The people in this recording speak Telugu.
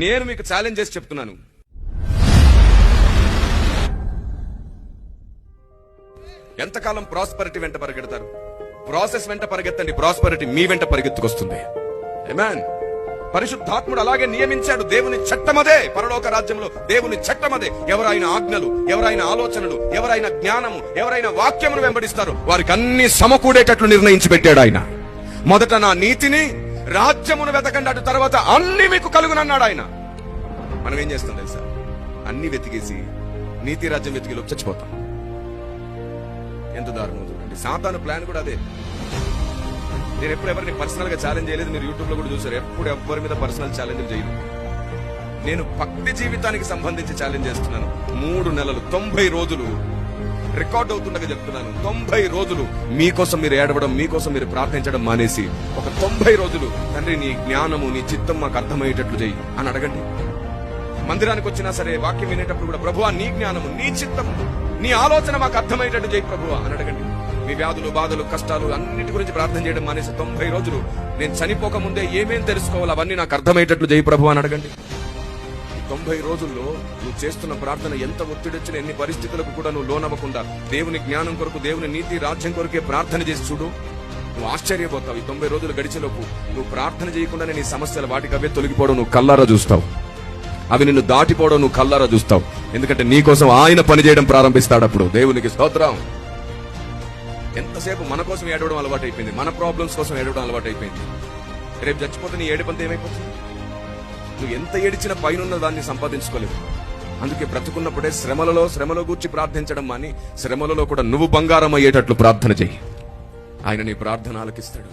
నేను మీకు ఛాలెంజ్ చేసి చెప్తున్నాను, ఎంతకాలం ప్రాస్పరిటీ వెంట పరిగెడతారు? ప్రాసెస్ వెంట పరిగెత్తండి, ప్రాస్పరిటీ మీ వెంట పరిగెత్తుకొస్తుంది. ఆమేన్. పరిశుద్ధాత్ముడు అలాగే నియమించాడు. దేవుని చట్టమదే, పరలోక రాజ్యంలో దేవుని చట్టమదే. ఎవరైనా ఆజ్ఞలు, ఎవరైనా ఆలోచనలు, ఎవరైనా జ్ఞానము, ఎవరైనా వాక్యమును వెంబడిస్తారో వారికి అన్ని సమకూడేటట్లు నిర్ణయించి పెట్టాడు ఆయన. మొదట నా నీతిని రాజ్యమును వెతకండి, అటు తర్వాత అన్ని మీకు కలుగునన్నాడు ఆయన. మనం ఏం చేస్తాం తెలుసా? అన్ని వెతికేసి నీతి రాజ్యం వెతికిలోకి చచ్చిపోతాం. ఎంత దారుణం చూడండి. సాతాను ప్లాన్ కూడా అదే. నేను ఎప్పుడు ఎవరిని పర్సనల్ గా ఛాలెంజ్ చేయలేదు, మీరు యూట్యూబ్ లో కూడా చూసారు. ఎప్పుడు ఎవరి మీద పర్సనల్ ఛాలెంజ్ చేయను. నేను భక్తి జీవితానికి సంబంధించి ఛాలెంజ్ చేస్తున్నాను. 3 నెలలు 90 రోజులు రికార్డ్ అవుతుండగా చెప్తున్నాను. 90 రోజులు మీకోసం మీరు ఏడవడం, మీకోసం మీరు ప్రార్థించడం మానేసి ఒక 90 రోజులు తండ్రి నీ జ్ఞానము, నీ చిత్తం మాకు అర్థమయ్యేటట్లు చేయి అని అడగండి. మందిరానికి వచ్చినా సరే వాక్యం వినేటప్పుడు కూడా ప్రభువా నీ జ్ఞానము, నీ చిత్తము, నీ ఆలోచన మాకు అర్థమయ్యేటట్టు చేయి ప్రభువా అని అడగండి. మీ వ్యాధులు, బాధలు, కష్టాలు అన్నిటి గురించి ప్రార్థన చేయడం మానేసి 90 రోజులు నేను చనిపోక ముందే ఏమేం తెలుసుకోవాలి అవన్నీ నాకు అర్థమయ్యేటట్లు చేయి ప్రభు అని అడగండి. 90 రోజుల్లో నువ్వు చేస్తున్న ప్రార్థన ఎంత ఒత్తిడొచ్చిన, ఎన్ని పరిస్థితులకు కూడా నువ్వు లోనవ్వకుండా దేవుని జ్ఞానం కొరకు, దేవుని నీతి రాజ్యం కొరకే ప్రార్థన చేసి చూడు. నువ్వు ఆశ్చర్యపోతావు. ఈ 90 రోజులు గడిచేలోపు నువ్వు ప్రార్థన చేయకుండానే నీ సమస్యలు వాటికి అవే తొలగిపోవడం నువ్వు కల్లారా చూస్తావు. అవి నిన్ను దాటిపోవడం నువ్వు కల్లారా చూస్తావు. ఎందుకంటే నీ కోసం ఆయన పని చేయడం ప్రారంభిస్తాడు. అప్పుడు దేవునికి స్తోత్రం. ఎంతసేపు మన కోసం ఏడవడం అలవాటు అయిపోయింది, మన ప్రాబ్లమ్స్ కోసం ఏడవడం అలవాటు అయిపోయింది. రేపు చచ్చిపోతే నీ ఏడుపంతా ఏమైపోతుంది? నువ్వు ఎంత ఏడిచినా పైన దాన్ని సంపాదించుకోలేవు. అందుకే బ్రతుకున్నప్పుడే శ్రమలో గూర్చి ప్రార్థించడం మాని శ్రమలలో కూడా నువ్వు బంగారం అయ్యేటట్లు ప్రార్థన చెయ్యి. ఆయన నీ ప్రార్థన ఆలకిస్తాడు.